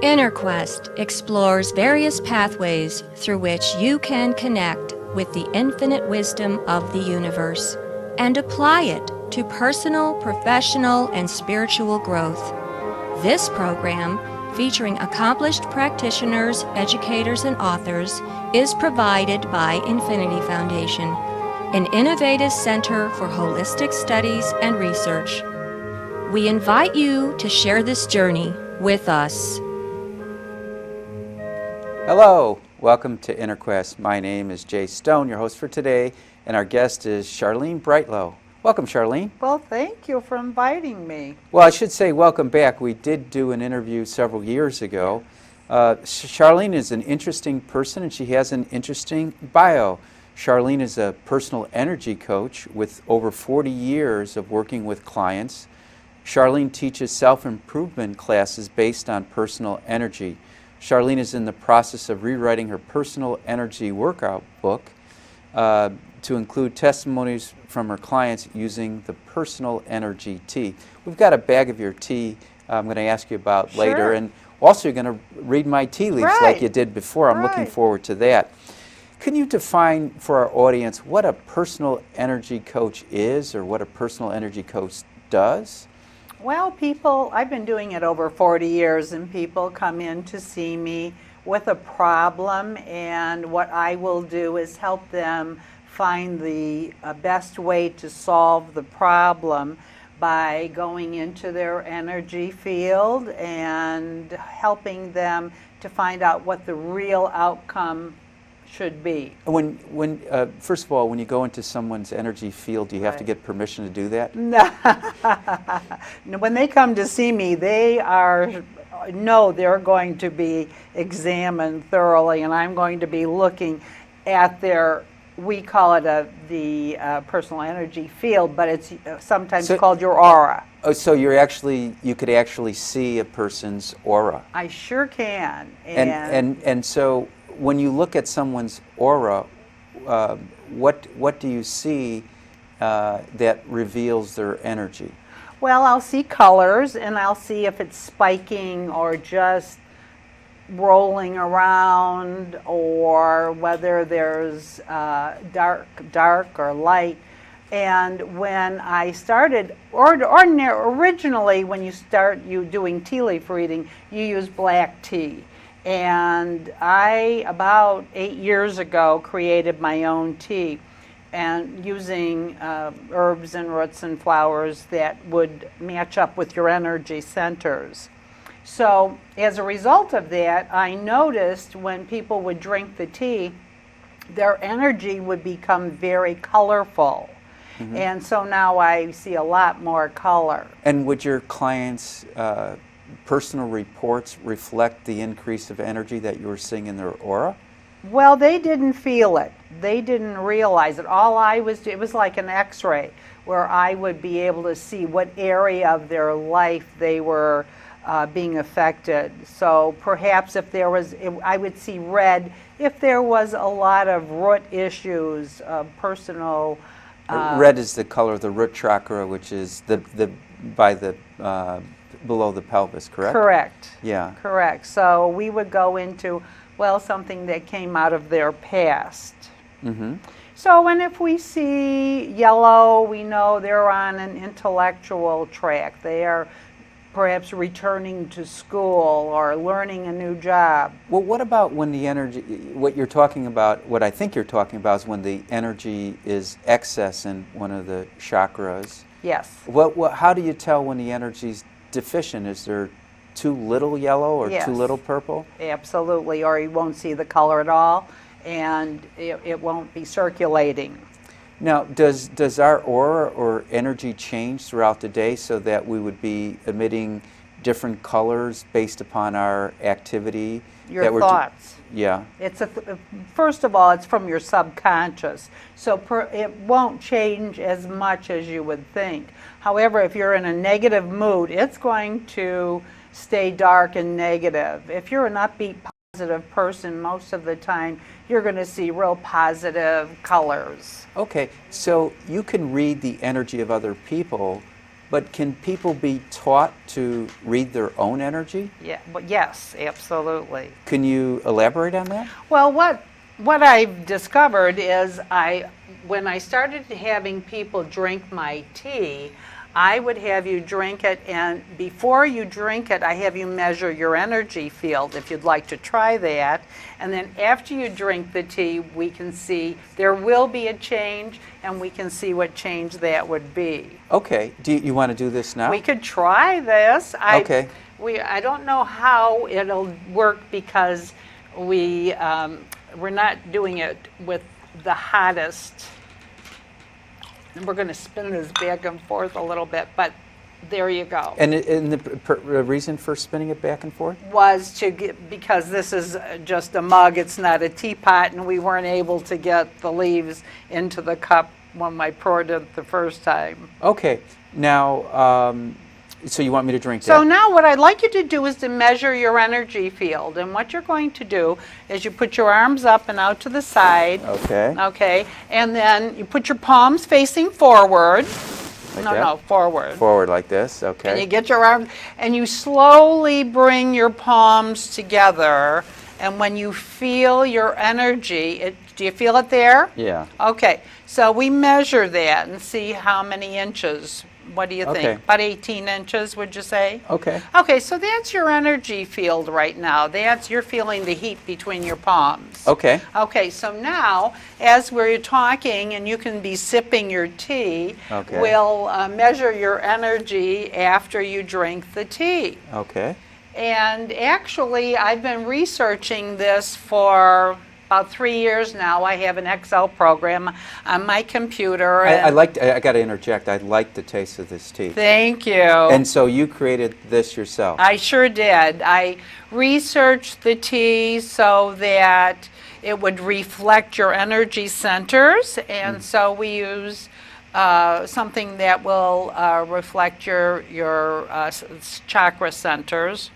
InnerQuest explores various pathways through which you can connect with the infinite wisdom of the universe and apply it to personal, professional, and spiritual growth. This program, featuring accomplished practitioners, educators, and authors, is provided by Infinity Foundation, an innovative center for holistic studies and research. We invite you to share this journey with us. Hello, welcome to InnerQuest. My name is Jay Stone, your host for today, and our guest is Charlene Breitlow. Welcome, Charlene. Well, thank you for inviting me. Well, I should say welcome back. We did do an interview several years ago. Charlene is an interesting person, and she has an interesting bio. Charlene is a personal energy coach with over 40 years of working with clients. Charlene teaches self-improvement classes based on personal energy. Charlene is in the process of rewriting her personal energy workout book to include testimonies from her clients using the personal energy tea. We've got a bag of your tea I'm going to ask you about later, and also you're going to read my tea leaves like you did before. I'm looking forward to that. Can you define for our audience what a personal energy coach is, or what a personal energy coach does? Well, I've been doing it over 40 years, and people come in to see me with a problem, and what I will do is help them find the best way to solve the problem by going into their energy field and helping them to find out what the real outcome should be. First of all, when you go into someone's energy field, do you have to get permission to do that? No. When they come to see me, they're going to be examined thoroughly, and I'm going to be looking at we call it the personal energy field, but it's sometimes called your aura. Oh, so you could actually see a person's aura. I sure can. And so when you look at someone's aura, what do you see that reveals their energy? Well, I'll see colors, and I'll see if it's spiking or just rolling around, or whether there's dark or light. And when I started, originally when you start doing tea leaf reading, you use black tea. And I, about 8 years ago, created my own tea, and using herbs and roots and flowers that would match up with your energy centers. So as a result of that, I noticed when people would drink the tea, their energy would become very colorful. Mm-hmm. And so now I see a lot more color. And would your clients' personal reports reflect the increase of energy that you were seeing in their aura? Well, they didn't feel it. They didn't realize it. It was like an x-ray, where I would be able to see what area of their life they were being affected. So perhaps I would see red if there was a lot of root issues, personal. Red is the color of the root chakra, which is below the pelvis, correct? Correct. Yeah. Correct. So we would go into, something that came out of their past. Mm-hmm. So, and if we see yellow, we know they're on an intellectual track. They are perhaps returning to school or learning a new job. Well, what about when the energy, what I think you're talking about is when the energy is excess in one of the chakras. Yes. How do you tell when the energy's deficient? Is there too little yellow or too little purple? Absolutely, or you won't see the color at all, and it won't be circulating. Now, does our aura or energy change throughout the day so that we would be emitting different colors based upon our activity? Your thoughts. Yeah. First of all, it's from your subconscious, so it won't change as much as you would think. However, if you're in a negative mood, it's going to stay dark and negative. If you're an upbeat, positive person, most of the time you're going to see real positive colors. Okay, so you can read the energy of other people, But can people be taught to read their own energy? Yeah, yes, absolutely. Can you elaborate on that? Well, what I've discovered is when I started having people drink my tea, I would have you drink it, and before you drink it, I have you measure your energy field if you'd like to try that. And then after you drink the tea, we can see there will be a change, and we can see what change that would be. Okay. Do you want to do this now? We could try this. Okay. I don't know how it'll work because we're not doing it with the hottest. And we're going to spin this back and forth a little bit, but there you go. And the reason for spinning it back and forth? Was because this is just a mug, it's not a teapot, and we weren't able to get the leaves into the cup when I poured it the first time. Okay. Now, so you want me to drink that? So now what I'd like you to do is to measure your energy field. And what you're going to do is you put your arms up and out to the side. Okay. Okay. And then you put your palms facing forward. Like no, that? no, forward. Forward like this, okay. And you get your arms, and you slowly bring your palms together. And when you feel your energy, do you feel it there? Yeah. Okay. So we measure that and see how many inches. What do you think? Okay. About 18 inches, would you say? Okay. Okay, so that's your energy field right now. You're feeling the heat between your palms. Okay. Okay, so now, as we're talking, and you can be sipping your tea, Okay. we'll measure your energy after you drink the tea. Okay. And actually, I've been researching this for about 3 years now. I have an Excel program on my computer. I got to interject. I like the taste of this tea. Thank you. And so you created this yourself? I sure did. I researched the tea so that it would reflect your energy centers, and so we use something that will reflect your chakra centers,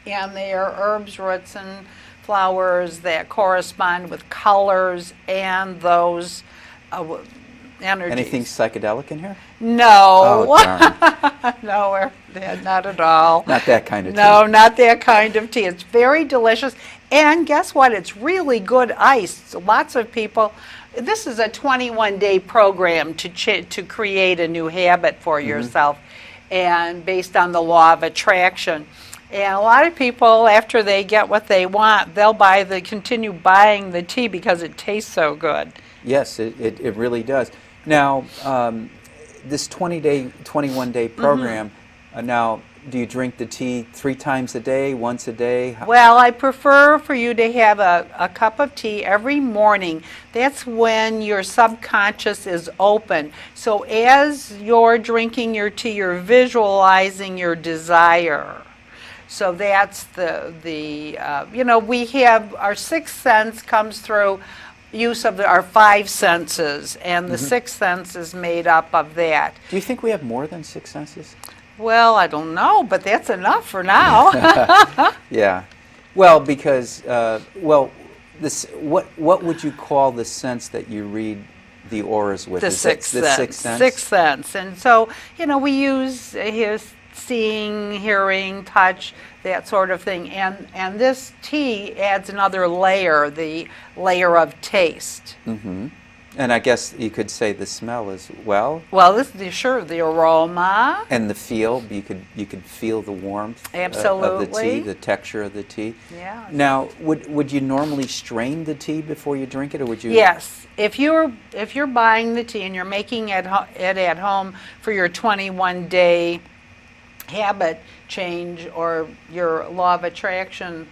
and they are herbs, roots, and flowers that correspond with colors and those energies. Anything psychedelic in here? No. Oh, darn. No, not at all. Not that kind of tea. No, not that kind of tea. It's very delicious. And guess what? It's really good ice. So lots of people, this is a 21-day program to create a new habit for yourself, and based on the law of attraction. And a lot of people, after they get what they want, they'll continue buying the tea because it tastes so good. Yes, it really does. Now, this 21-day program, now, do you drink the tea 3 times a day, once a day? Well, I prefer for you to have a cup of tea every morning. That's when your subconscious is open. So as you're drinking your tea, you're visualizing your desire. So that's we have our sixth sense comes through use of our 5 senses, and the sixth sense is made up of that. Do you think we have more than 6 senses? Well, I don't know, but that's enough for now. Yeah. Well, because, what would you call the sense that you read the auras with? The sixth sense. Sixth sense? Sixth sense. And so, we use his seeing, hearing, touch, that sort of thing. And this tea adds another layer, the layer of taste. Mm-hmm. And I guess you could say the smell as well. Well, the aroma. And the feel, you could feel the warmth Absolutely. of the tea, the texture of the tea. Yeah. Now, would you normally strain the tea before you drink it, or would you? Yes. If you're buying the tea and you're making it at home for your 21-day habit change or your law of attraction,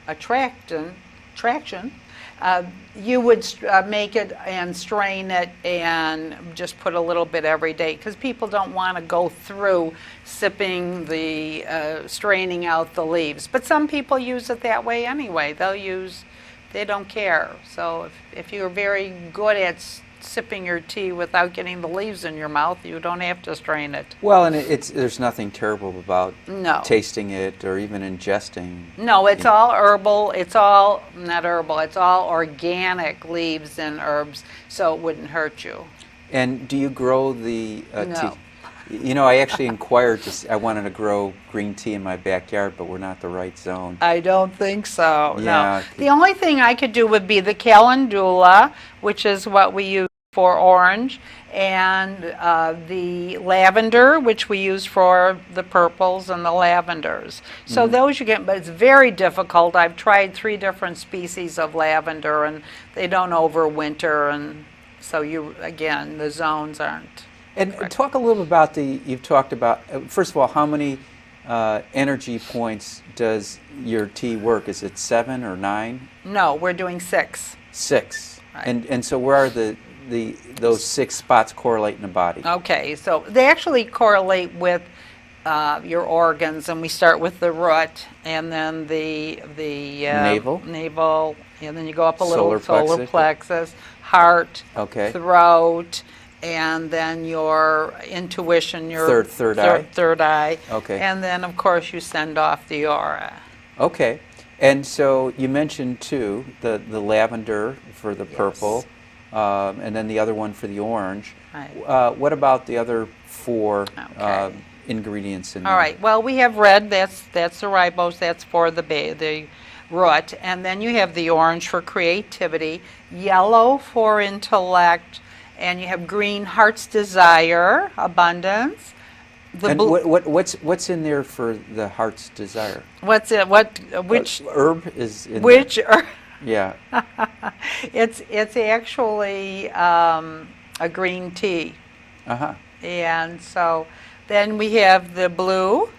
you would make it and strain it and just put a little bit every day, because people don't want to go through sipping straining out the leaves. But some people use it that way anyway. They don't care. So if you're very good at sipping your tea without getting the leaves in your mouth, you don't have to strain it. Well, and there's nothing terrible about tasting it or even ingesting. No, it's all herbal. It's all not herbal. It's all organic leaves and herbs, so it wouldn't hurt you. And do you grow the tea? No. You know, I actually inquired I wanted to grow green tea in my backyard, but we're not the right zone. I don't think so. Yeah. No. The only thing I could do would be the calendula, which is what we use for orange, and the lavender, which we use for the purples and the lavenders. So those you get, but it's very difficult. I've tried 3 different species of lavender, and they don't overwinter, and so again, the zones aren't. And talk a little about you've talked about, first of all, how many energy points does your tea work? Is it 7 or 9? No, we're doing 6. 6. Right. And so where are those 6 spots correlate in the body? Okay, so they actually correlate with your organs, and we start with the root, and then the navel, and then you go up a little, solar plexus, heart, okay, throat, and then your intuition, your third eye, okay, and then of course you send off the aura. Okay, and so you mentioned too the lavender for the purple, and then the other one for the orange. Right. What about the other 4 ingredients in there? All right. Well, we have red. That's the ribose. That's for the root, and then you have the orange for creativity, yellow for intellect. And you have green, heart's desire, abundance. And what's in there for the heart's desire? What's it? Which herb is in which there? herb? Yeah. It's actually a green tea. Uh-huh. And so then we have the blue,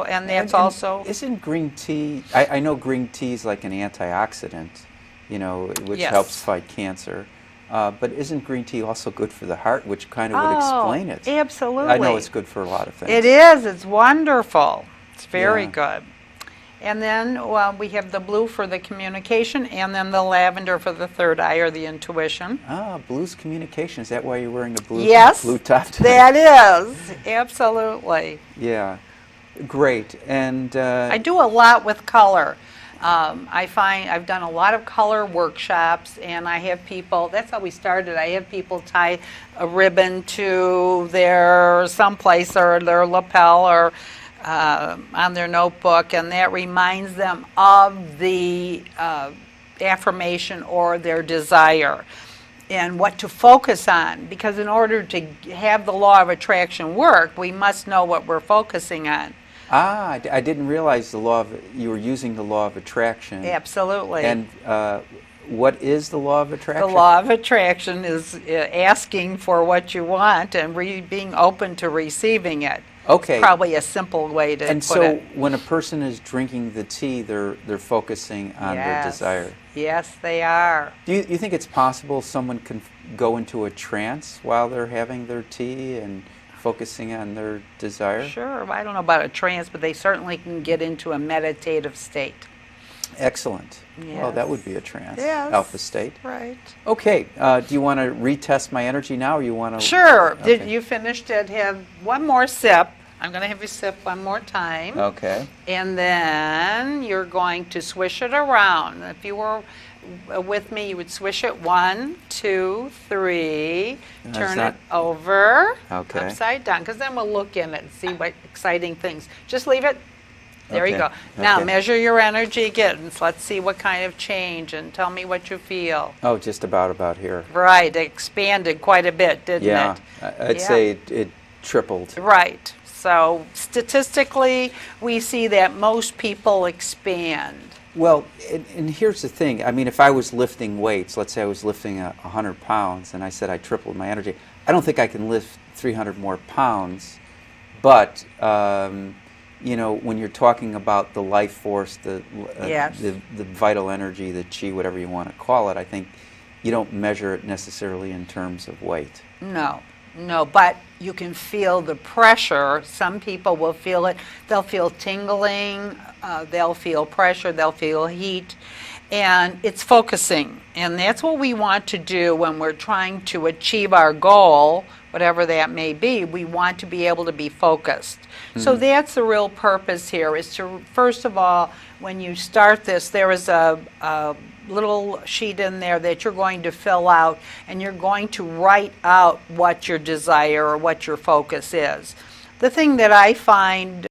and that's also... Isn't green tea... I know green tea is like an antioxidant, you know, which helps fight cancer. But isn't green tea also good for the heart, which kind of would explain it? Absolutely. I know it's good for a lot of things. It is. It's wonderful. It's very good. And then we have the blue for the communication, and then the lavender for the third eye or the intuition. Ah, blue's communication. Is that why you're wearing a blue top tonight? That is. Absolutely. Yeah. Great. And I do a lot with color. I find I've done a lot of color workshops, and I have people, that's how we started. I have people tie a ribbon to their someplace or their lapel or on their notebook, and that reminds them of the affirmation or their desire and what to focus on. Because in order to have the law of attraction work, we must know what we're focusing on. Ah, I didn't realize you were using the law of attraction. Absolutely. And what is the law of attraction? The law of attraction is asking for what you want and being open to receiving it. Okay. It's probably a simple way to put it. And so when a person is drinking the tea, they're focusing on their desire. Yes, they are. Do you think it's possible someone can go into a trance while they're having their tea and focusing on their desire? Sure. I don't know about a trance, but they certainly can get into a meditative state. Excellent. Yes. Well, that would be a trance. Yes. Alpha state. Right. Okay. Do you want to retest my energy now, or you want to? Sure. Okay. Did you finish it? Have one more sip. I'm going to have you sip one more time. Okay. And then you're going to swish it around. If you were with me, you would swish it 1, 2, 3. Turn it over. Okay. Upside down, because then we'll look in it and see what exciting things. Just leave it. There you Okay. go. Now Okay. measure your energy again. So let's see what kind of change, and tell me what you feel. Oh, just about here. Right. It expanded quite a bit, didn't Yeah. it? I'd say it tripled. Right. So statistically, we see that most people expand. Well, and here's the thing. I mean, if I was lifting weights, let's say I was lifting 100 pounds, and I said I tripled my energy, I don't think I can lift 300 more pounds. But you know, when you're talking about the life force, the vital energy, the chi, whatever you want to call it, I think you don't measure it necessarily in terms of weight. No, but you can feel the pressure. Some people will feel it. They'll feel tingling, they'll feel pressure, they'll feel heat, and it's focusing. And that's what we want to do when we're trying to achieve our goal, whatever that may be. We want to be able to be focused. So that's the real purpose here, is to, first of all, when you start this, there is a little sheet in there that you're going to fill out, and you're going to write out what your desire or what your focus is. The thing that I find